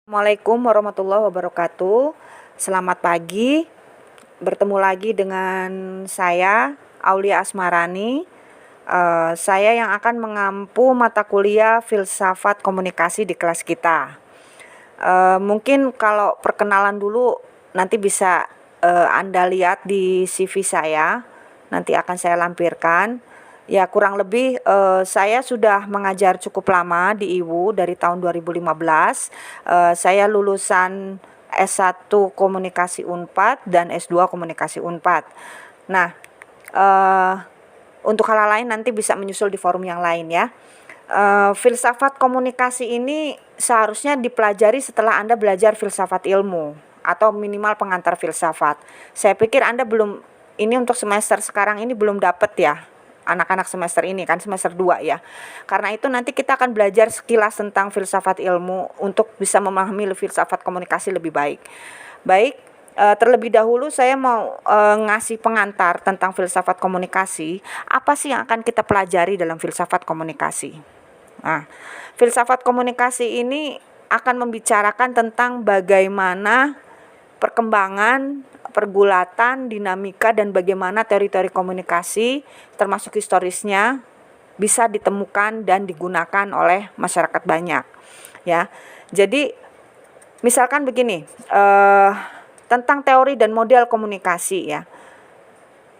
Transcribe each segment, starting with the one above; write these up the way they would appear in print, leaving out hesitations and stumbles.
Assalamualaikum warahmatullahi wabarakatuh. Selamat pagi. Bertemu lagi dengan saya, Aulia Asmarani. Saya yang akan mengampu mata kuliah Filsafat Komunikasi di kelas kita. Mungkin kalau perkenalan dulu nanti bisa Anda lihat di CV saya. Nanti akan saya lampirkan. Ya, kurang lebih saya sudah mengajar cukup lama di IWU dari tahun 2015. Saya lulusan S1 Komunikasi Unpad dan S2 Komunikasi Unpad. Nah, untuk hal lain nanti bisa menyusul di forum yang lain ya. Filsafat komunikasi ini seharusnya dipelajari setelah Anda belajar filsafat ilmu atau minimal pengantar filsafat. Saya pikir Anda belum, ini untuk semester sekarang ini belum dapat ya, anak-anak semester ini kan semester 2 ya. Karena itu nanti kita akan belajar sekilas tentang filsafat ilmu untuk bisa memahami filsafat komunikasi lebih baik. Terlebih dahulu saya mau ngasih pengantar tentang filsafat komunikasi. Apa sih yang akan kita pelajari dalam filsafat komunikasi? Nah, filsafat komunikasi ini akan membicarakan tentang bagaimana perkembangan, pergulatan, dinamika, dan bagaimana teori-teori komunikasi termasuk historisnya bisa ditemukan dan digunakan oleh masyarakat banyak ya. Jadi misalkan begini, tentang teori dan model komunikasi ya.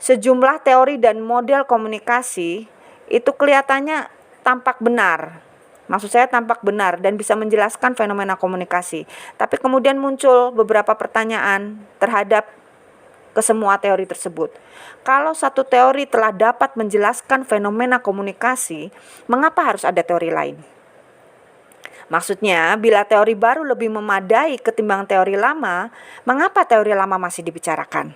Sejumlah teori dan model komunikasi itu kelihatannya tampak benar. Maksud saya tampak benar dan bisa menjelaskan fenomena komunikasi. Tapi kemudian muncul beberapa pertanyaan terhadap kesemua teori tersebut. Kalau satu teori telah dapat menjelaskan fenomena komunikasi, mengapa harus ada teori lain? Maksudnya, bila teori baru lebih memadai ketimbang teori lama, mengapa teori lama masih dibicarakan?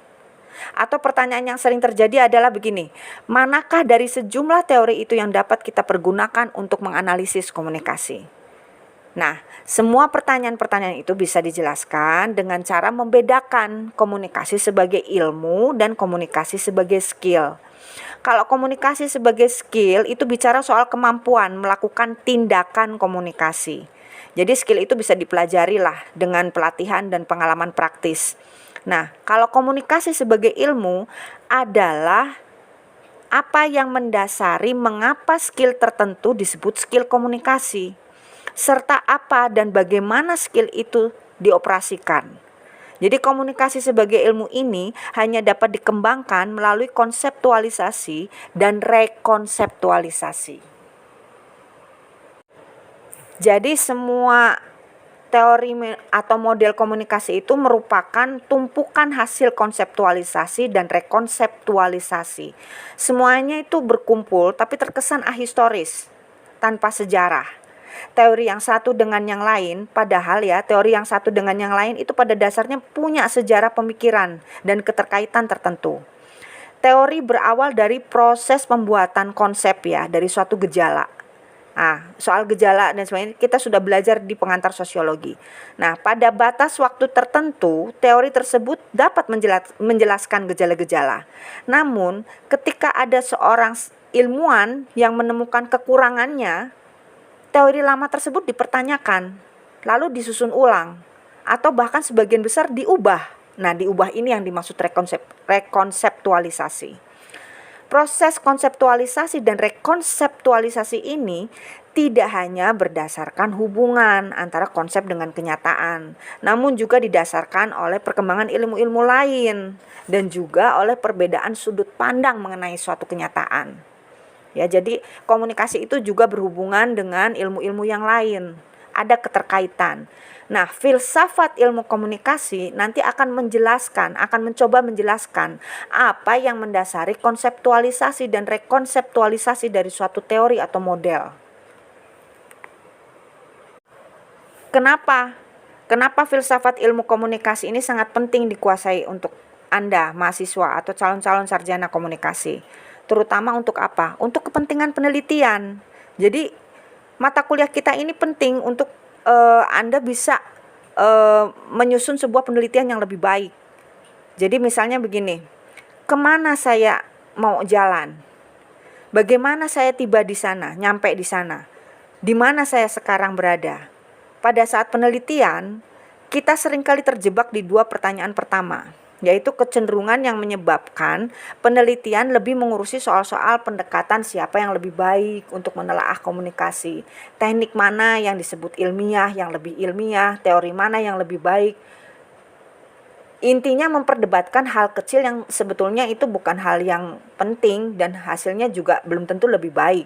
Atau pertanyaan yang sering terjadi adalah begini, manakah dari sejumlah teori itu yang dapat kita pergunakan untuk menganalisis komunikasi? Nah, semua pertanyaan-pertanyaan itu bisa dijelaskan dengan cara membedakan komunikasi sebagai ilmu dan komunikasi sebagai skill. Kalau komunikasi sebagai skill itu bicara soal kemampuan melakukan tindakan komunikasi. Jadi skill itu bisa dipelajari lah dengan pelatihan dan pengalaman praktis. Nah, kalau komunikasi sebagai ilmu adalah apa yang mendasari mengapa skill tertentu disebut skill komunikasi, serta apa dan bagaimana skill itu dioperasikan. Jadi komunikasi sebagai ilmu ini hanya dapat dikembangkan melalui konseptualisasi dan rekonseptualisasi. Jadi semua teori atau model komunikasi itu merupakan tumpukan hasil konseptualisasi dan rekonseptualisasi. Semuanya itu berkumpul tapi terkesan ahistoris, tanpa sejarah. Teori yang satu dengan yang lain, padahal ya teori yang satu dengan yang lain itu pada dasarnya punya sejarah pemikiran dan keterkaitan tertentu. Teori berawal dari proses pembuatan konsep ya, dari suatu gejala. Nah, soal gejala dan sebagainya kita sudah belajar di pengantar sosiologi. Nah, pada batas waktu tertentu, teori tersebut dapat menjelaskan gejala-gejala. Namun, ketika ada seorang ilmuwan yang menemukan kekurangannya, teori lama tersebut dipertanyakan, lalu disusun ulang, atau bahkan sebagian besar diubah. Nah, diubah ini yang dimaksud rekonseptualisasi. Proses konseptualisasi dan rekonseptualisasi ini tidak hanya berdasarkan hubungan antara konsep dengan kenyataan, namun juga didasarkan oleh perkembangan ilmu-ilmu lain dan juga oleh perbedaan sudut pandang mengenai suatu kenyataan. Ya, jadi komunikasi itu juga berhubungan dengan ilmu-ilmu yang lain, ada keterkaitan. Nah, filsafat ilmu komunikasi nanti akan mencoba menjelaskan apa yang mendasari konseptualisasi dan rekonseptualisasi dari suatu teori atau model. Kenapa filsafat ilmu komunikasi ini sangat penting dikuasai untuk Anda, mahasiswa atau calon-calon sarjana komunikasi? Terutama untuk apa? Untuk kepentingan penelitian. Jadi mata kuliah kita ini penting untuk Anda bisa menyusun sebuah penelitian yang lebih baik. Jadi misalnya begini, kemana saya mau jalan? Bagaimana saya tiba di sana, nyampe di sana? Di mana saya sekarang berada? pada saat penelitian, kita seringkali terjebak di dua pertanyaan pertama, yaitu kecenderungan yang menyebabkan penelitian lebih mengurusi soal-soal pendekatan siapa yang lebih baik untuk menelaah komunikasi, teknik mana yang disebut ilmiah, yang lebih ilmiah, teori mana yang lebih baik. Intinya memperdebatkan hal kecil yang sebetulnya itu bukan hal yang penting dan hasilnya juga belum tentu lebih baik.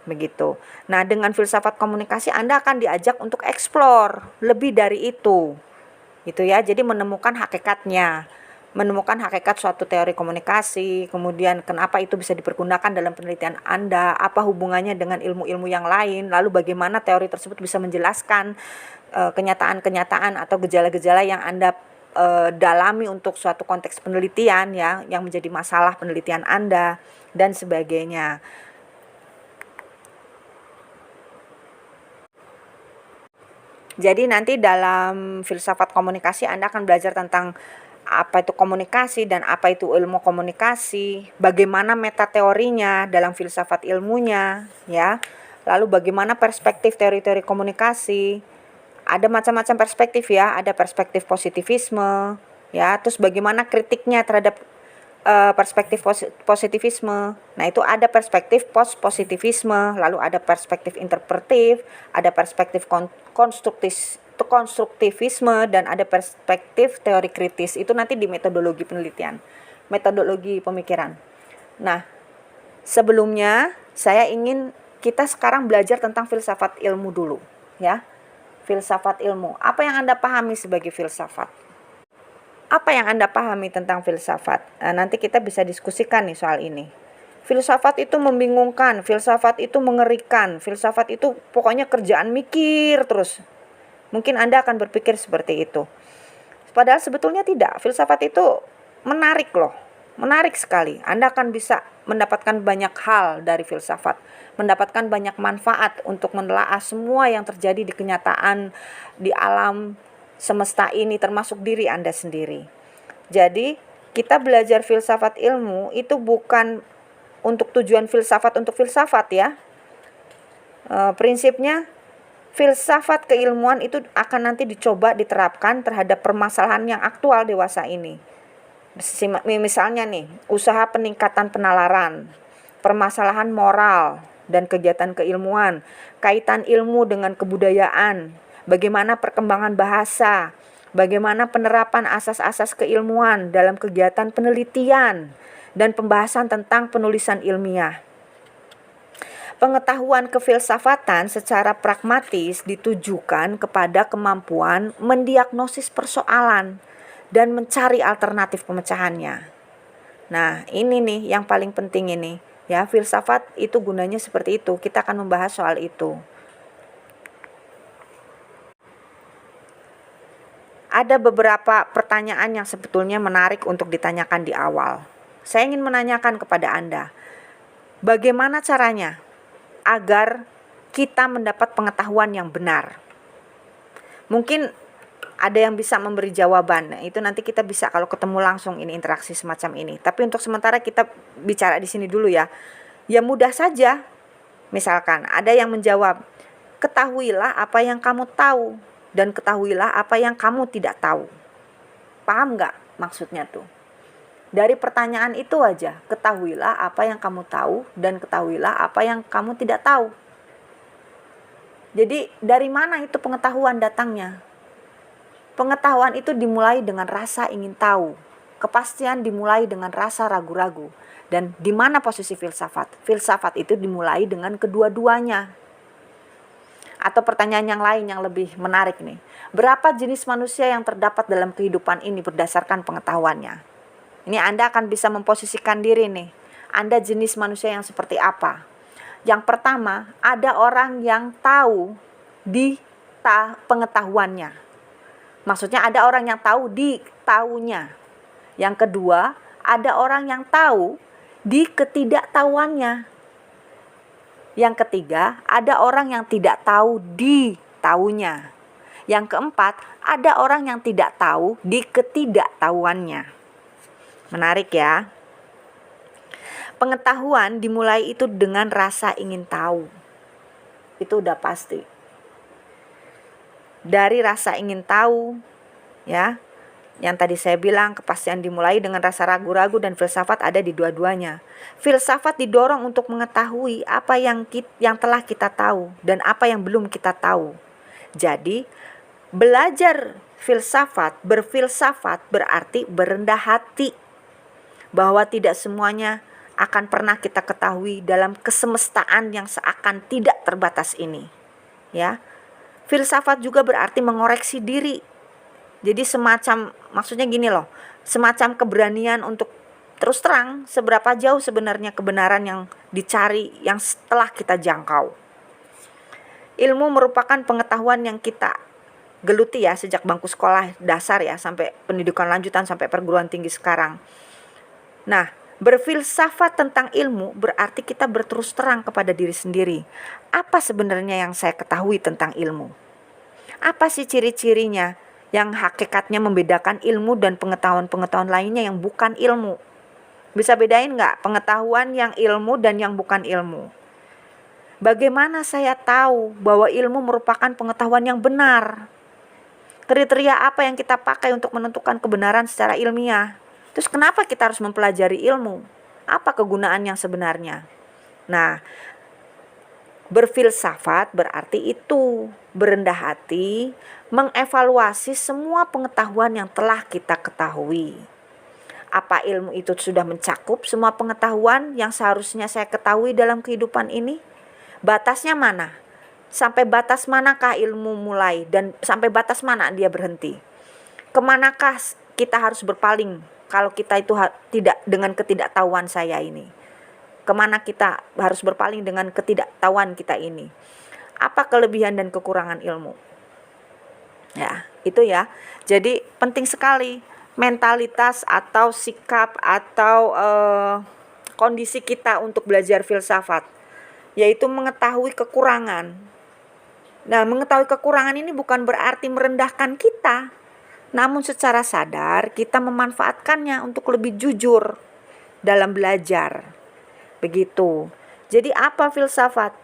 Begitu. Nah, dengan filsafat komunikasi Anda akan diajak untuk eksplor lebih dari itu. Gitu ya. Jadi menemukan hakikatnya. Menemukan hakikat suatu teori komunikasi, kemudian kenapa itu bisa dipergunakan dalam penelitian Anda, apa hubungannya dengan ilmu-ilmu yang lain, lalu bagaimana teori tersebut bisa menjelaskan kenyataan-kenyataan atau gejala-gejala yang Anda dalami untuk suatu konteks penelitian ya, yang menjadi masalah penelitian Anda dan sebagainya. Jadi nanti dalam filsafat komunikasi Anda akan belajar tentang apa itu komunikasi dan apa itu ilmu komunikasi, bagaimana metateorinya dalam filsafat ilmunya ya. Lalu bagaimana perspektif teori-teori komunikasi. Ada macam-macam perspektif ya, ada perspektif positivisme ya, terus bagaimana kritiknya terhadap perspektif positivisme. Nah, itu ada perspektif post-positivisme, lalu ada perspektif interpretif, ada perspektif konstruktivisme, dan ada perspektif teori kritis. Itu nanti di metodologi penelitian, metodologi pemikiran. Nah, sebelumnya saya ingin kita sekarang belajar tentang filsafat ilmu dulu ya. Filsafat ilmu. Apa yang Anda pahami sebagai filsafat? Apa yang Anda pahami tentang filsafat? Nanti kita bisa diskusikan nih soal ini. Filsafat itu membingungkan, filsafat itu mengerikan, filsafat itu pokoknya kerjaan mikir terus. Mungkin Anda akan berpikir seperti itu. Padahal sebetulnya tidak. Filsafat itu menarik loh. Menarik sekali. Anda akan bisa mendapatkan banyak hal dari filsafat, mendapatkan banyak manfaat untuk menelaah semua yang terjadi di kenyataan, di alam semesta ini, termasuk diri Anda sendiri. Jadi, kita belajar filsafat ilmu itu bukan untuk tujuan filsafat untuk filsafat ya. Prinsipnya, filsafat keilmuan itu akan nanti dicoba diterapkan terhadap permasalahan yang aktual dewasa ini. Misalnya nih, usaha peningkatan penalaran, permasalahan moral dan kegiatan keilmuan, kaitan ilmu dengan kebudayaan, bagaimana perkembangan bahasa, bagaimana penerapan asas-asas keilmuan dalam kegiatan penelitian dan pembahasan tentang penulisan ilmiah. Pengetahuan kefilsafatan secara pragmatis ditujukan kepada kemampuan mendiagnosis persoalan dan mencari alternatif pemecahannya. Nah, ini nih yang paling penting ini. Ya, filsafat itu gunanya seperti itu. Kita akan membahas soal itu. Ada beberapa pertanyaan yang sebetulnya menarik untuk ditanyakan di awal. Saya ingin menanyakan kepada Anda, bagaimana caranya agar kita mendapat pengetahuan yang benar? Mungkin ada yang bisa memberi jawaban. Nah, itu nanti kita bisa kalau ketemu langsung ini interaksi semacam ini. Tapi untuk sementara kita bicara di sini dulu ya. Ya mudah saja. Misalkan ada yang menjawab, ketahuilah apa yang kamu tahu dan ketahuilah apa yang kamu tidak tahu. Paham nggak maksudnya tuh? Dari pertanyaan itu aja, ketahuilah apa yang kamu tahu dan ketahuilah apa yang kamu tidak tahu. Jadi dari mana itu pengetahuan datangnya? Pengetahuan itu dimulai dengan rasa ingin tahu. Kepastian dimulai dengan rasa ragu-ragu. Dan di mana posisi filsafat? Filsafat itu dimulai dengan kedua-duanya. Atau pertanyaan yang lain yang lebih menarik nih. Berapa jenis manusia yang terdapat dalam kehidupan ini berdasarkan pengetahuannya? Ini Anda akan bisa memposisikan diri nih. Anda jenis manusia yang seperti apa? Yang pertama, ada orang yang tahu di pengetahuannya. Maksudnya ada orang yang tahu di tahunya. Yang kedua, ada orang yang tahu di ketidaktahuannya. Yang ketiga, ada orang yang tidak tahu di tahunya. Yang keempat, ada orang yang tidak tahu di ketidaktahuannya. Menarik ya. Pengetahuan dimulai itu dengan rasa ingin tahu. Itu udah pasti. dari rasa ingin tahu, ya. Yang tadi saya bilang, kepastian dimulai dengan rasa ragu-ragu, dan filsafat ada di dua-duanya. Filsafat didorong untuk mengetahui apa yang telah kita tahu dan apa yang belum kita tahu. Jadi, belajar filsafat, berfilsafat berarti berendah hati bahwa tidak semuanya akan pernah kita ketahui dalam kesemestaan yang seakan tidak terbatas ini. Ya. Filsafat juga berarti mengoreksi diri. Jadi maksudnya gini loh, semacam keberanian untuk terus terang seberapa jauh sebenarnya kebenaran yang dicari, yang setelah kita jangkau. Ilmu merupakan pengetahuan yang kita geluti ya sejak bangku sekolah dasar ya, sampai pendidikan lanjutan, sampai perguruan tinggi sekarang. Nah, berfilsafat tentang ilmu berarti kita berterus terang kepada diri sendiri. Apa sebenarnya yang saya ketahui tentang ilmu? Apa sih ciri-cirinya yang hakikatnya membedakan ilmu dan pengetahuan-pengetahuan lainnya yang bukan ilmu? Bisa bedain nggak pengetahuan yang ilmu dan yang bukan ilmu? Bagaimana saya tahu bahwa ilmu merupakan pengetahuan yang benar? Kriteria apa yang kita pakai untuk menentukan kebenaran secara ilmiah? Terus kenapa kita harus mempelajari ilmu? Apa kegunaan yang sebenarnya? Nah, berfilsafat berarti itu berendah hati, mengevaluasi semua pengetahuan yang telah kita ketahui. Apa ilmu itu sudah mencakup semua pengetahuan yang seharusnya saya ketahui dalam kehidupan ini? Batasnya mana? Sampai batas manakah ilmu mulai dan sampai batas mana dia berhenti? Kemanakah kita harus berpaling kalau kita itu tidak dengan ketidaktahuan saya ini? Kemana kita harus berpaling dengan ketidaktahuan kita ini? Apa kelebihan dan kekurangan ilmu? Ya, itu ya. Jadi penting sekali mentalitas atau sikap atau kondisi kita untuk belajar filsafat, yaitu mengetahui kekurangan. Nah, mengetahui kekurangan ini bukan berarti merendahkan kita, namun secara sadar kita memanfaatkannya untuk lebih jujur dalam belajar. Begitu. Jadi apa filsafat?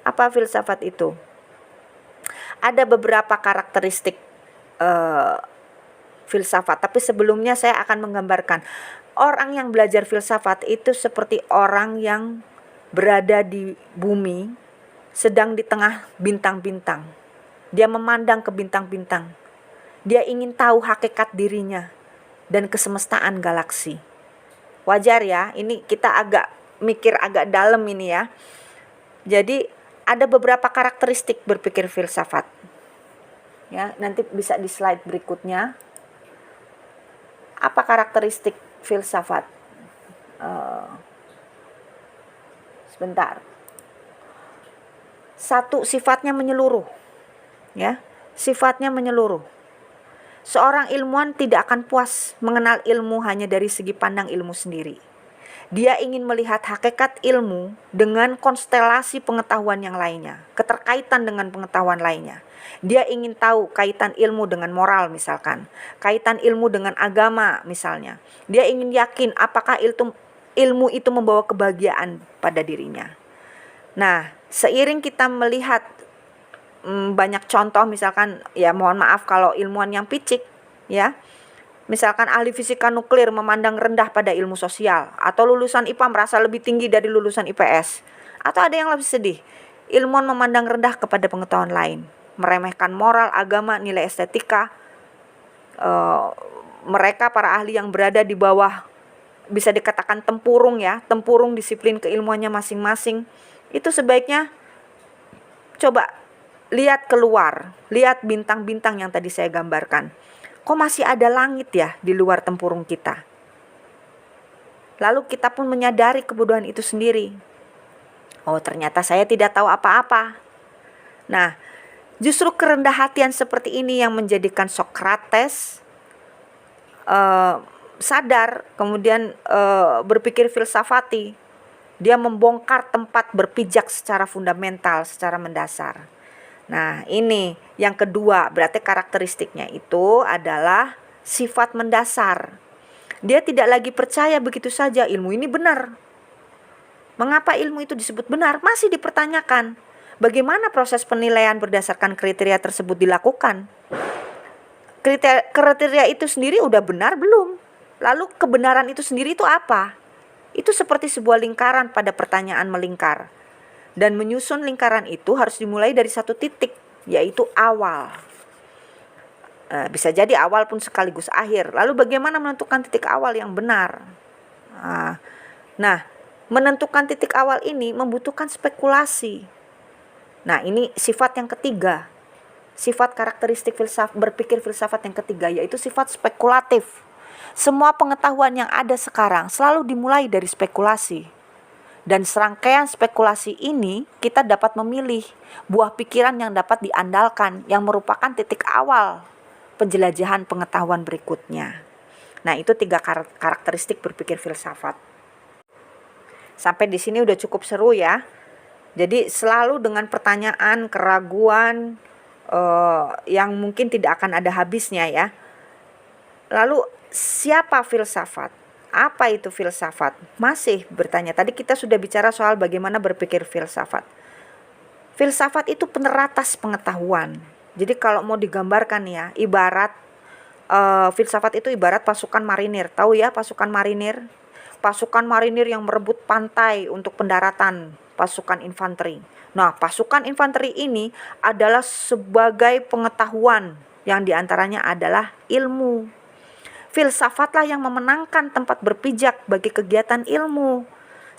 Apa filsafat itu? Ada beberapa karakteristik filsafat, tapi sebelumnya saya akan menggambarkan orang yang belajar filsafat itu seperti orang yang berada di bumi, sedang di tengah bintang-bintang. Dia memandang ke bintang-bintang. Dia ingin tahu hakikat dirinya dan kesemestaan galaksi. Wajar ya, ini kita mikir agak dalam ini ya. Jadi ada beberapa karakteristik berpikir filsafat. Ya, nanti bisa di slide berikutnya. Apa karakteristik filsafat? Sebentar. Satu, sifatnya menyeluruh. Ya, sifatnya menyeluruh. Seorang ilmuwan tidak akan puas mengenal ilmu hanya dari segi pandang ilmu sendiri. Dia ingin melihat hakikat ilmu dengan konstelasi pengetahuan yang lainnya, keterkaitan dengan pengetahuan lainnya. Dia ingin tahu kaitan ilmu dengan moral misalkan, kaitan ilmu dengan agama misalnya. Dia ingin yakin apakah ilmu itu membawa kebahagiaan pada dirinya. Nah, seiring kita melihat banyak contoh, misalkan ya mohon maaf kalau ilmuwan yang picik ya, misalkan ahli fisika nuklir memandang rendah pada ilmu sosial, atau lulusan IPA merasa lebih tinggi dari lulusan IPS, atau ada yang lebih sedih, ilmuwan memandang rendah kepada pengetahuan lain, meremehkan moral, agama, nilai estetika. Mereka para ahli yang berada di bawah bisa dikatakan tempurung ya, tempurung disiplin keilmuannya masing-masing. Itu sebaiknya coba lihat keluar, lihat bintang-bintang yang tadi saya gambarkan. Kok masih ada langit ya di luar tempurung kita? Lalu kita pun menyadari kebodohan itu sendiri. Oh, ternyata saya tidak tahu apa-apa. Nah, justru kerendah hatian seperti ini yang menjadikan Socrates sadar, kemudian berpikir filsafati. Dia membongkar tempat berpijak secara fundamental, secara mendasar. Nah, ini yang kedua, berarti karakteristiknya itu adalah sifat mendasar. Dia tidak lagi percaya begitu saja ilmu ini benar. Mengapa ilmu itu disebut benar? Masih dipertanyakan. Bagaimana proses penilaian berdasarkan kriteria tersebut dilakukan? Kriteria itu sendiri udah benar belum? Lalu kebenaran itu sendiri itu apa? Itu seperti sebuah lingkaran pada pertanyaan melingkar. Dan menyusun lingkaran itu harus dimulai dari satu titik, yaitu awal. Bisa jadi awal pun sekaligus akhir. Lalu bagaimana menentukan titik awal yang benar? Nah, menentukan titik awal ini membutuhkan spekulasi. Nah, ini sifat yang ketiga. Sifat karakteristik berpikir filsafat yang ketiga, yaitu sifat spekulatif. Semua pengetahuan yang ada sekarang selalu dimulai dari spekulasi. Dan serangkaian spekulasi ini kita dapat memilih buah pikiran yang dapat diandalkan, yang merupakan titik awal penjelajahan pengetahuan berikutnya. Nah, itu 3 karakteristik berpikir filsafat. Sampai di sini udah cukup seru ya. Jadi selalu dengan pertanyaan, keraguan yang mungkin tidak akan ada habisnya ya. Lalu siapa filsafat? Apa itu filsafat? Masih bertanya. Tadi kita sudah bicara soal bagaimana berpikir filsafat. Filsafat itu peneratas pengetahuan. Jadi kalau mau digambarkan ya, ibarat filsafat itu ibarat pasukan marinir. Tahu ya pasukan marinir? Pasukan marinir yang merebut pantai untuk pendaratan pasukan infanteri. Nah, pasukan infanteri ini adalah sebagai pengetahuan yang diantaranya adalah ilmu. Filsafatlah yang memenangkan tempat berpijak bagi kegiatan ilmu.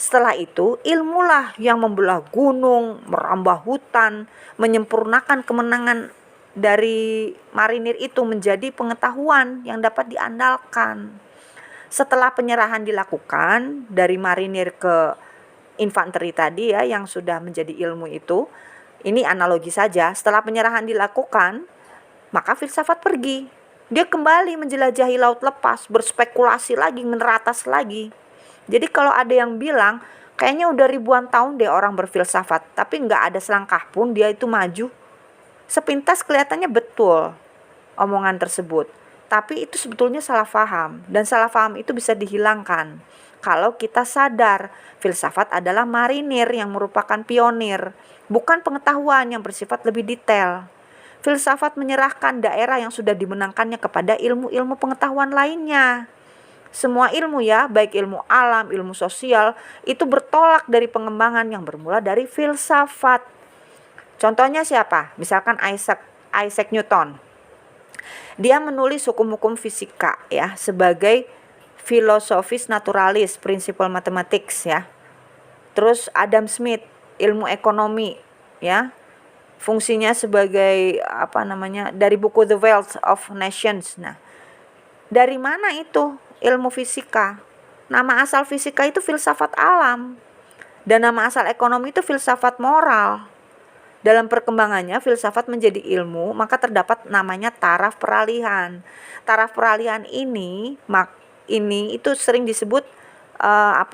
Setelah itu, ilmulah yang membelah gunung, merambah hutan, menyempurnakan kemenangan dari marinir itu menjadi pengetahuan yang dapat diandalkan. Setelah penyerahan dilakukan dari marinir ke infanteri tadi ya, yang sudah menjadi ilmu itu, ini analogi saja, setelah penyerahan dilakukan, maka filsafat pergi. Dia kembali menjelajahi laut lepas, berspekulasi lagi, meneratas lagi. Jadi kalau ada yang bilang, kayaknya udah ribuan tahun deh orang berfilsafat, tapi nggak ada selangkah pun dia itu maju. Sepintas kelihatannya betul omongan tersebut. Tapi itu sebetulnya salah paham. Dan salah paham itu bisa dihilangkan kalau kita sadar filsafat adalah marinir yang merupakan pionir, bukan pengetahuan yang bersifat lebih detail. Filsafat menyerahkan daerah yang sudah dimenangkannya kepada ilmu-ilmu pengetahuan lainnya. Semua ilmu ya, baik ilmu alam, ilmu sosial, itu bertolak dari pengembangan yang bermula dari filsafat. Contohnya siapa? Misalkan Isaac Newton. Dia menulis hukum-hukum fisika ya sebagai filosofis naturalis, principle mathematics ya. Terus Adam Smith, ilmu ekonomi ya. Fungsinya sebagai dari buku The Wealth of Nations. Nah, dari mana itu ilmu fisika? Nama asal fisika itu filsafat alam. Dan nama asal ekonomi itu filsafat moral. Dalam perkembangannya filsafat menjadi ilmu, maka terdapat namanya taraf peralihan. Taraf peralihan ini itu sering disebut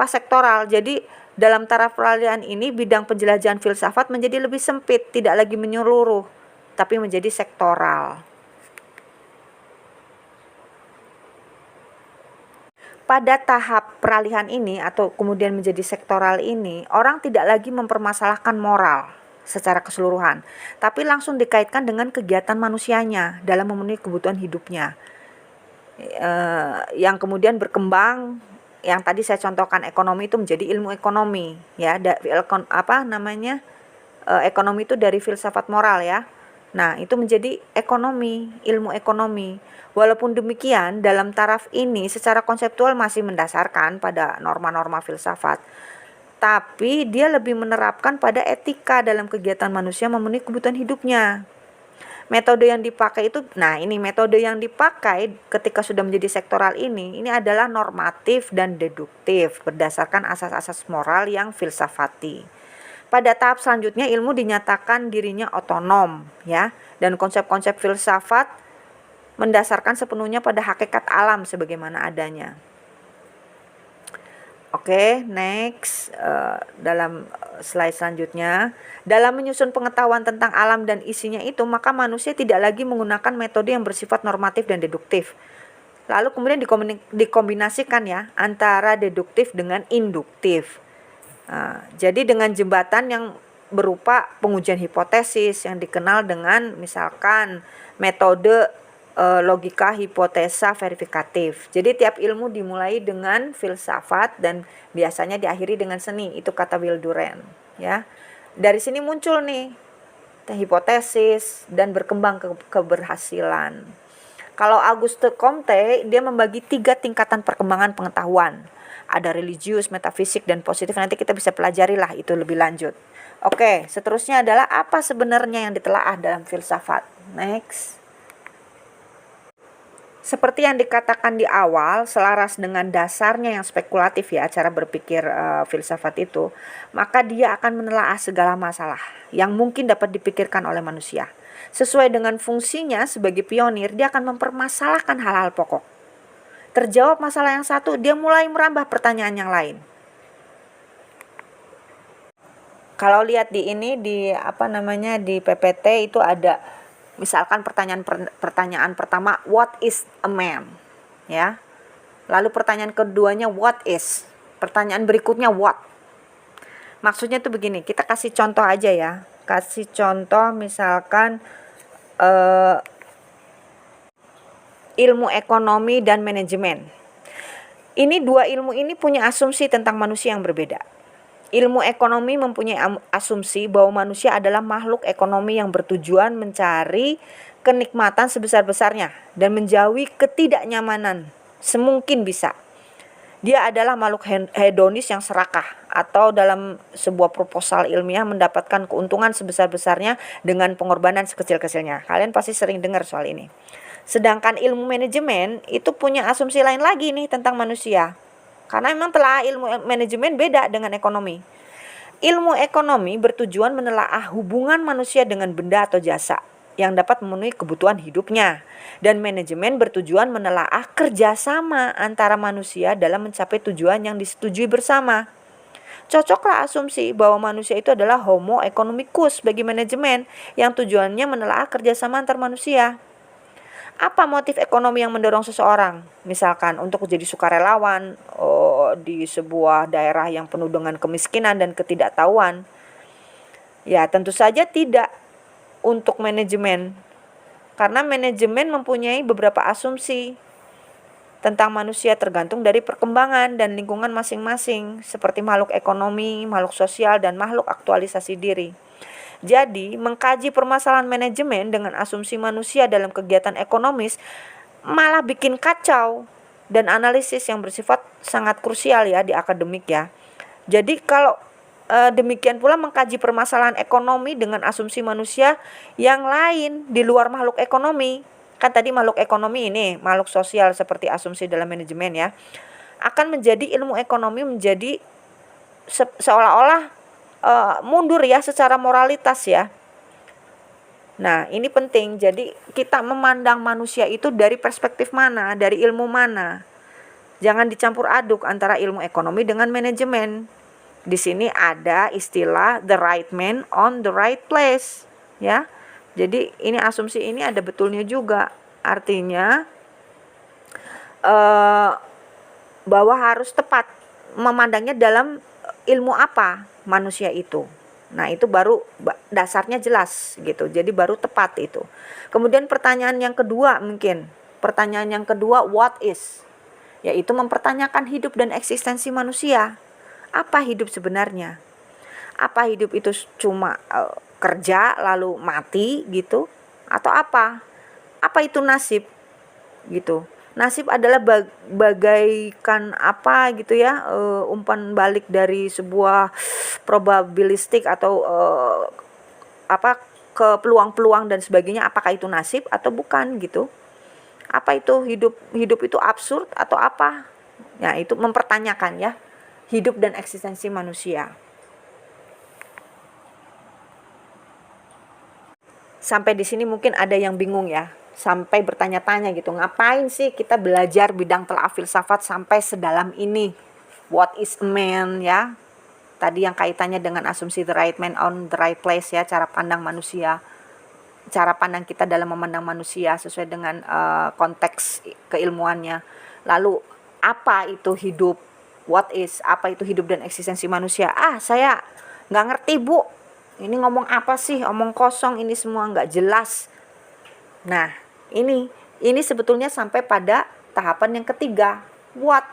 sektoral. Jadi dalam taraf peralihan ini bidang penjelajahan filsafat menjadi lebih sempit, tidak lagi menyeluruh, tapi menjadi sektoral. Pada tahap peralihan ini atau kemudian menjadi sektoral ini, orang tidak lagi mempermasalahkan moral secara keseluruhan, tapi langsung dikaitkan dengan kegiatan manusianya dalam memenuhi kebutuhan hidupnya, yang kemudian berkembang. Yang tadi saya contohkan ekonomi itu menjadi ilmu ekonomi ya, ekonomi itu dari filsafat moral ya. Nah, itu menjadi ekonomi, ilmu ekonomi. Walaupun demikian, dalam taraf ini secara konseptual masih mendasarkan pada norma-norma filsafat, tapi dia lebih menerapkan pada etika dalam kegiatan manusia memenuhi kebutuhan hidupnya. Metode yang dipakai itu, metode yang dipakai ketika sudah menjadi sektoral ini adalah normatif dan deduktif berdasarkan asas-asas moral yang filsafati. Pada tahap selanjutnya ilmu dinyatakan dirinya otonom ya, dan konsep-konsep filsafat mendasarkan sepenuhnya pada hakikat alam sebagaimana adanya. Oke, next, dalam slide selanjutnya, dalam menyusun pengetahuan tentang alam dan isinya itu, maka manusia tidak lagi menggunakan metode yang bersifat normatif dan deduktif. Lalu kemudian dikombinasikan ya antara deduktif dengan induktif. Jadi dengan jembatan yang berupa pengujian hipotesis yang dikenal dengan misalkan metode logika hipotesa verifikatif. Jadi tiap ilmu dimulai dengan filsafat dan biasanya diakhiri dengan seni. Itu kata Will Durant, ya. Dari sini muncul nih hipotesis dan berkembang keberhasilan. Kalau Auguste Comte, dia membagi 3 tingkatan perkembangan pengetahuan. Ada religius, metafisik, dan positif. Nanti kita bisa pelajari lah itu lebih lanjut. Oke, seterusnya adalah apa sebenarnya yang ditelaah dalam filsafat. Next. Seperti yang dikatakan di awal, selaras dengan dasarnya yang spekulatif ya, cara berpikir filsafat itu, maka dia akan menelaah segala masalah yang mungkin dapat dipikirkan oleh manusia. Sesuai dengan fungsinya sebagai pionir, dia akan mempermasalahkan hal-hal pokok. Terjawab masalah yang satu, dia mulai merambah pertanyaan yang lain. Kalau lihat di ini di PPT itu ada misalkan pertanyaan pertama, what is a man? Ya. Lalu pertanyaan keduanya, what is? Pertanyaan berikutnya, what? Maksudnya itu begini, kita kasih contoh aja ya. Kasih contoh misalkan ilmu ekonomi dan manajemen. Ini 2 ilmu ini punya asumsi tentang manusia yang berbeda. Ilmu ekonomi mempunyai asumsi bahwa manusia adalah makhluk ekonomi yang bertujuan mencari kenikmatan sebesar-besarnya dan menjauhi ketidaknyamanan semungkin bisa. Dia adalah makhluk hedonis yang serakah, atau dalam sebuah proposal ilmiah mendapatkan keuntungan sebesar-besarnya dengan pengorbanan sekecil-kecilnya. Kalian pasti sering dengar soal ini. Sedangkan ilmu manajemen itu punya asumsi lain lagi nih tentang manusia. Karena memang telah ilmu manajemen beda dengan ekonomi. Ilmu ekonomi bertujuan menelaah hubungan manusia dengan benda atau jasa yang dapat memenuhi kebutuhan hidupnya. Dan manajemen bertujuan menelaah kerjasama antara manusia dalam mencapai tujuan yang disetujui bersama. Cocoklah asumsi bahwa manusia itu adalah homo economicus bagi manajemen yang tujuannya menelaah kerjasama antar manusia. Apa motif ekonomi yang mendorong seseorang? Misalkan untuk menjadi sukarelawan di sebuah daerah yang penuh dengan kemiskinan dan ketidaktahuan. Ya, tentu saja tidak untuk manajemen. Karena manajemen mempunyai beberapa asumsi tentang manusia tergantung dari perkembangan dan lingkungan masing-masing, seperti makhluk ekonomi, makhluk sosial, dan makhluk aktualisasi diri. Jadi, mengkaji permasalahan manajemen dengan asumsi manusia dalam kegiatan ekonomis malah bikin kacau dan analisis yang bersifat sangat krusial ya di akademik ya. Jadi kalau demikian pula mengkaji permasalahan ekonomi dengan asumsi manusia yang lain di luar makhluk ekonomi. Kan tadi makhluk ekonomi ini, makhluk sosial seperti asumsi dalam manajemen ya. Akan menjadi ilmu ekonomi menjadi seolah-olah mundur ya secara moralitas ya. Nah, ini penting. Jadi kita memandang manusia itu dari perspektif mana, dari ilmu mana. Jangan dicampur aduk antara ilmu ekonomi dengan manajemen. Di sini ada istilah the right man on the right place, ya. Jadi ini asumsi ini ada betulnya juga. Artinya bahwa harus tepat memandangnya dalam ilmu apa manusia itu. Nah, itu baru dasarnya jelas gitu. Jadi baru tepat itu. Kemudian pertanyaan yang kedua mungkin. Pertanyaan yang kedua, what is? Yaitu mempertanyakan hidup dan eksistensi manusia. Apa hidup sebenarnya? Apa hidup itu cuma kerja lalu mati gitu? Atau apa? Apa itu nasib? Gitu. Nasib adalah bagaikan apa gitu ya, umpan balik dari sebuah probabilistik atau ke peluang-peluang dan sebagainya. Apakah itu nasib atau bukan gitu? Apa itu hidup itu absurd atau apa? Ya, itu mempertanyakan ya hidup dan eksistensi manusia. Sampai di sini mungkin ada yang bingung ya. Sampai bertanya-tanya gitu, ngapain sih kita belajar bidang telaah filsafat sampai sedalam ini? What is a man ya? Tadi yang kaitannya dengan asumsi the right man on the right place ya, cara pandang manusia. Cara pandang kita dalam memandang manusia sesuai dengan konteks keilmuannya. Lalu apa itu hidup? What is? Apa itu hidup dan eksistensi manusia? Saya nggak ngerti Bu. ini ngomong apa sih, omong kosong, ini semua nggak jelas. Nah, ini sebetulnya sampai pada tahapan yang ketiga, what.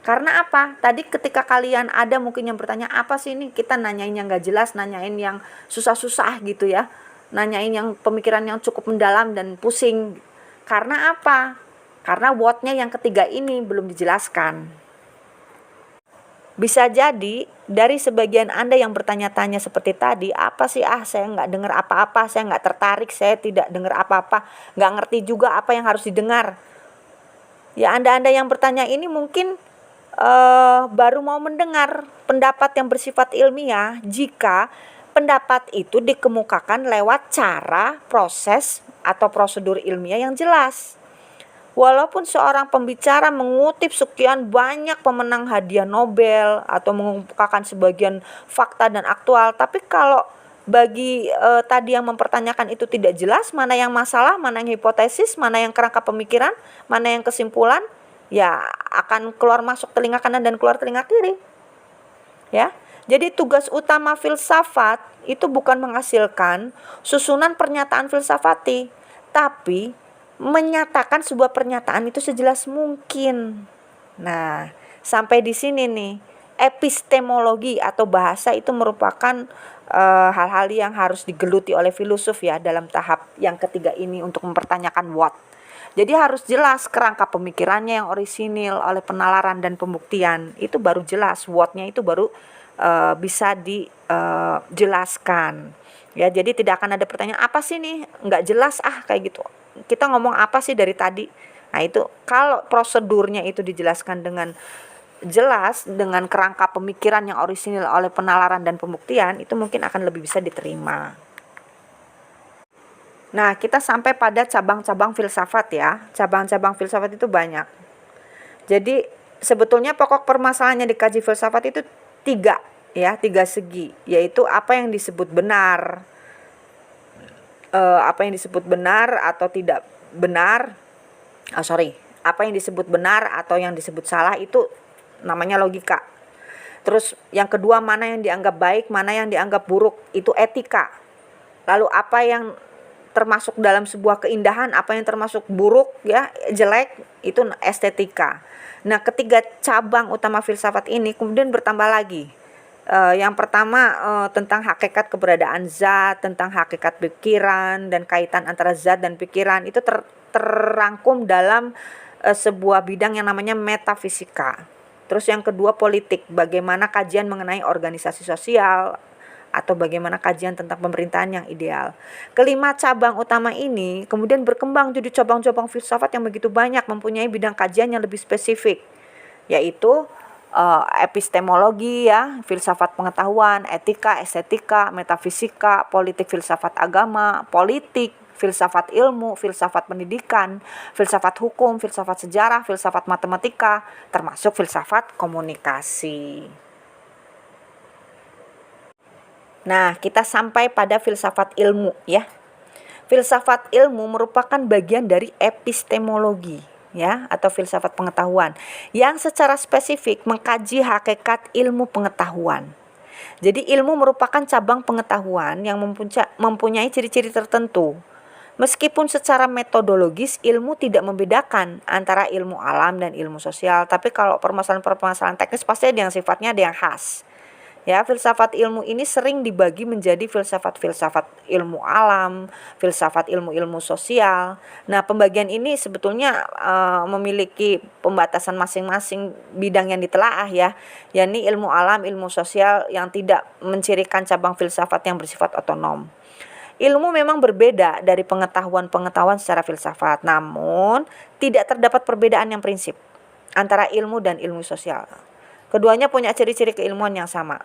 Karena apa? Tadi ketika kalian ada mungkin yang bertanya, apa sih ini, kita nanyain yang nggak jelas, nanyain yang susah-susah gitu ya, nanyain yang pemikiran yang cukup mendalam dan pusing. Karena apa? Karena what-nya yang ketiga ini belum dijelaskan. Bisa jadi dari sebagian Anda yang bertanya-tanya seperti tadi, apa sih, saya nggak dengar apa-apa, saya nggak tertarik, saya tidak dengar apa-apa, nggak ngerti juga apa yang harus didengar. Ya, Anda yang bertanya ini mungkin baru mau mendengar pendapat yang bersifat ilmiah jika pendapat itu dikemukakan lewat cara, proses, atau prosedur ilmiah yang jelas. Walaupun seorang pembicara mengutip sekian banyak pemenang hadiah Nobel atau mengungkapkan sebagian fakta dan aktual, tapi kalau bagi tadi yang mempertanyakan itu tidak jelas mana yang masalah, mana yang hipotesis, mana yang kerangka pemikiran, mana yang kesimpulan, ya akan keluar masuk telinga kanan dan keluar telinga kiri. Ya. Jadi tugas utama filsafat itu bukan menghasilkan susunan pernyataan filsafati, tapi menyatakan sebuah pernyataan itu sejelas mungkin. Nah, sampai di sini nih, epistemologi atau bahasa itu merupakan hal-hal yang harus digeluti oleh filosof ya dalam tahap yang ketiga ini untuk mempertanyakan what. Jadi harus jelas kerangka pemikirannya yang orisinil oleh penalaran dan pembuktian, itu baru jelas, what-nya itu baru bisa dijelaskan. Ya, jadi tidak akan ada pertanyaan, apa sih nih, nggak jelas kayak gitu. Kita ngomong apa sih dari tadi? Nah, itu kalau prosedurnya itu dijelaskan dengan jelas, dengan kerangka pemikiran yang orisinil oleh penalaran dan pembuktian, itu mungkin akan lebih bisa diterima. Nah, kita sampai pada cabang-cabang filsafat ya. Cabang-cabang filsafat itu banyak. Jadi sebetulnya pokok permasalahannya dikaji filsafat itu tiga segi, yaitu apa yang disebut benar, apa yang disebut benar atau tidak benar, apa yang disebut benar atau yang disebut salah, itu namanya logika. Terus yang kedua, mana yang dianggap baik, mana yang dianggap buruk, itu etika. Lalu apa yang termasuk dalam sebuah keindahan, apa yang termasuk buruk ya, jelek, itu estetika. Nah, ketiga cabang utama filsafat ini kemudian bertambah lagi. Yang pertama tentang hakikat keberadaan zat, tentang hakikat pikiran dan kaitan antara zat dan pikiran, itu terrangkum dalam sebuah bidang yang namanya metafisika. Terus yang kedua politik, bagaimana kajian mengenai organisasi sosial atau bagaimana kajian tentang pemerintahan yang ideal. Kelima cabang utama ini kemudian berkembang jadi cabang-cabang filsafat yang begitu banyak, mempunyai bidang kajian yang lebih spesifik, yaitu epistemologi ya, filsafat pengetahuan, etika, estetika, metafisika, politik, filsafat agama, politik, filsafat ilmu, filsafat pendidikan, filsafat hukum, filsafat sejarah, filsafat matematika, termasuk filsafat komunikasi. Nah, kita sampai pada filsafat ilmu ya. Filsafat ilmu merupakan bagian dari epistemologi ya, atau filsafat pengetahuan yang secara spesifik mengkaji hakikat ilmu pengetahuan. Jadi ilmu merupakan cabang pengetahuan yang mempunyai ciri-ciri tertentu. Meskipun secara metodologis ilmu tidak membedakan antara ilmu alam dan ilmu sosial, tapi kalau permasalahan-permasalahan teknis pasti ada yang sifatnya ada yang khas. Ya, filsafat ilmu ini sering dibagi menjadi filsafat ilmu alam, filsafat ilmu sosial. Nah, pembagian ini sebetulnya memiliki pembatasan masing-masing bidang yang ditelaah ya, yakni ilmu alam, ilmu sosial yang tidak mencirikan cabang filsafat yang bersifat otonom. Ilmu memang berbeda dari pengetahuan secara filsafat, namun tidak terdapat perbedaan yang prinsip antara ilmu dan ilmu sosial. Keduanya punya ciri-ciri keilmuan yang sama.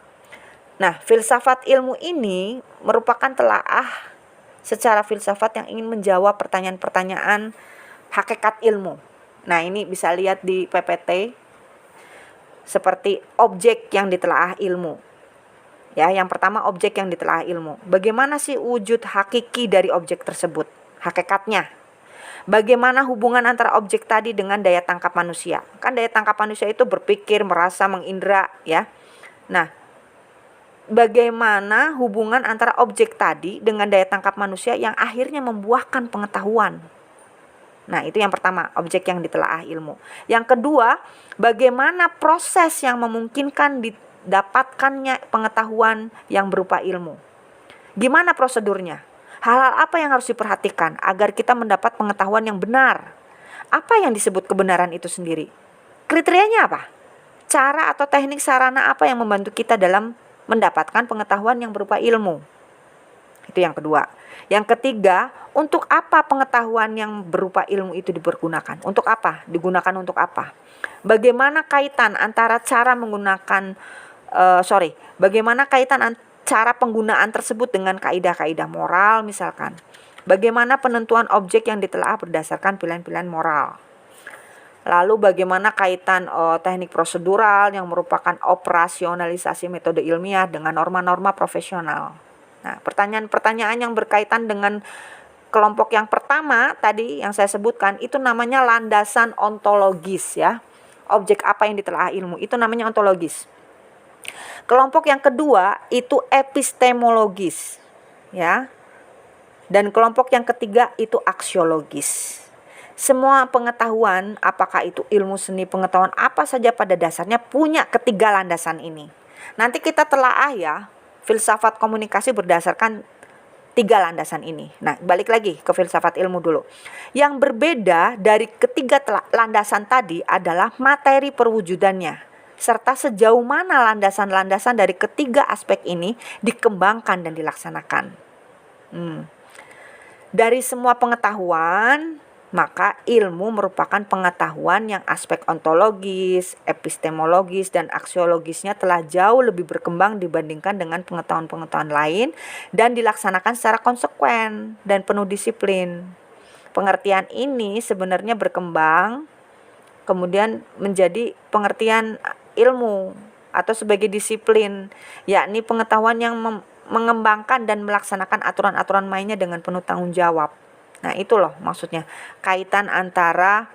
Nah, filsafat ilmu ini merupakan telaah secara filsafat yang ingin menjawab pertanyaan-pertanyaan hakikat ilmu. Nah, ini bisa lihat di PPT seperti objek yang ditelaah ilmu. Ya, yang pertama objek yang ditelaah ilmu. Bagaimana sih wujud hakiki dari objek tersebut? Hakikatnya. Bagaimana hubungan antara objek tadi dengan daya tangkap manusia? Kan daya tangkap manusia itu berpikir, merasa, mengindra ya. Nah, bagaimana hubungan antara objek tadi dengan daya tangkap manusia yang akhirnya membuahkan pengetahuan. Nah, itu yang pertama, objek yang ditelaah ilmu. Yang kedua, bagaimana proses yang memungkinkan didapatkannya pengetahuan yang berupa ilmu. Gimana prosedurnya? Hal-hal apa yang harus diperhatikan agar kita mendapat pengetahuan yang benar? Apa yang disebut kebenaran itu sendiri? Kriterianya apa? Cara atau teknik sarana apa yang membantu kita dalam mendapatkan pengetahuan yang berupa ilmu? Itu yang kedua. Yang ketiga, untuk apa pengetahuan yang berupa ilmu itu dipergunakan? Untuk apa? Digunakan untuk apa? Bagaimana kaitan antara cara menggunakan bagaimana kaitan cara penggunaan tersebut dengan kaidah-kaidah moral misalkan? Bagaimana penentuan objek yang ditelaah berdasarkan pilihan-pilihan moral? Lalu bagaimana kaitan teknik prosedural yang merupakan operasionalisasi metode ilmiah dengan norma-norma profesional? Nah, pertanyaan-pertanyaan yang berkaitan dengan kelompok yang pertama tadi yang saya sebutkan itu namanya landasan ontologis ya. Objek apa yang ditelaah ilmu itu namanya ontologis. Kelompok yang kedua itu epistemologis ya. Dan kelompok yang ketiga itu aksiologis. Semua pengetahuan, apakah itu ilmu seni, pengetahuan apa saja pada dasarnya punya ketiga landasan ini. Nanti kita telaah ya, filsafat komunikasi berdasarkan tiga landasan ini. Nah, balik lagi ke filsafat ilmu dulu. Yang berbeda dari ketiga landasan tadi adalah materi perwujudannya, serta sejauh mana landasan-landasan dari ketiga aspek ini dikembangkan dan dilaksanakan. Dari semua pengetahuan, maka ilmu merupakan pengetahuan yang aspek ontologis, epistemologis, dan aksiologisnya telah jauh lebih berkembang dibandingkan dengan pengetahuan-pengetahuan lain dan dilaksanakan secara konsekuen dan penuh disiplin. Pengertian ini sebenarnya berkembang kemudian menjadi pengertian ilmu atau sebagai disiplin, yakni pengetahuan yang mengembangkan dan melaksanakan aturan-aturan mainnya dengan penuh tanggung jawab. Nah, itu loh maksudnya kaitan antara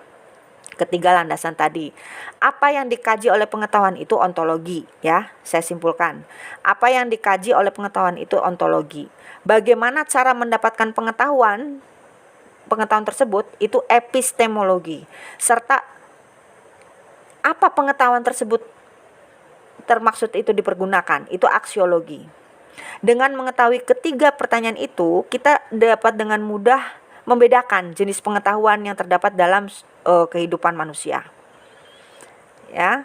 ketiga landasan tadi. Apa yang dikaji oleh pengetahuan itu ontologi ya, saya simpulkan. Apa yang dikaji oleh pengetahuan itu ontologi. Bagaimana cara mendapatkan pengetahuan tersebut itu epistemologi. Serta apa pengetahuan tersebut termaksud itu dipergunakan, itu aksiologi. Dengan mengetahui ketiga pertanyaan itu, kita dapat dengan mudah membedakan jenis pengetahuan yang terdapat dalam kehidupan manusia. Ya.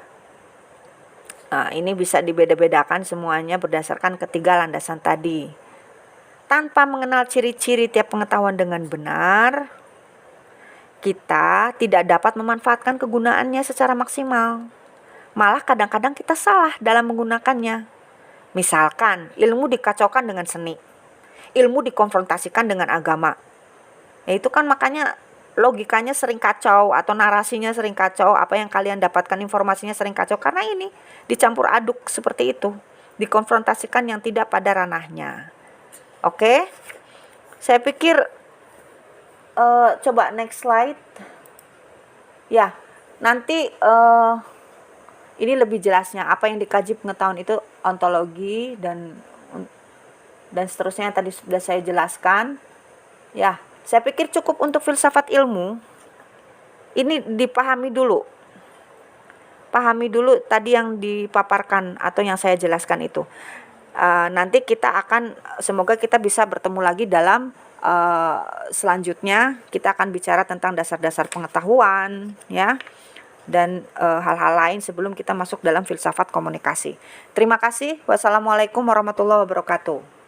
Nah, ini bisa dibeda-bedakan semuanya berdasarkan ketiga landasan tadi. Tanpa mengenal ciri-ciri tiap pengetahuan dengan benar, kita tidak dapat memanfaatkan kegunaannya secara maksimal. Malah kadang-kadang kita salah dalam menggunakannya. Misalkan ilmu dikacaukan dengan seni, ilmu dikonfrontasikan dengan agama. Ya itu kan makanya logikanya sering kacau atau narasinya sering kacau, apa yang kalian dapatkan informasinya sering kacau karena ini dicampur aduk seperti itu, dikonfrontasikan yang tidak pada ranahnya. Oke, saya pikir coba next slide. Ya, nanti ini lebih jelasnya apa yang dikaji pengetahuan itu ontologi dan seterusnya yang tadi sudah saya jelaskan. Ya. Saya pikir cukup untuk filsafat ilmu. Ini dipahami dulu. Pahami dulu tadi yang dipaparkan atau yang saya jelaskan itu. Nanti semoga kita bisa bertemu lagi dalam selanjutnya. Kita akan bicara tentang dasar-dasar pengetahuan, ya, dan hal-hal lain sebelum kita masuk dalam filsafat komunikasi. Terima kasih. Wassalamualaikum warahmatullahi wabarakatuh.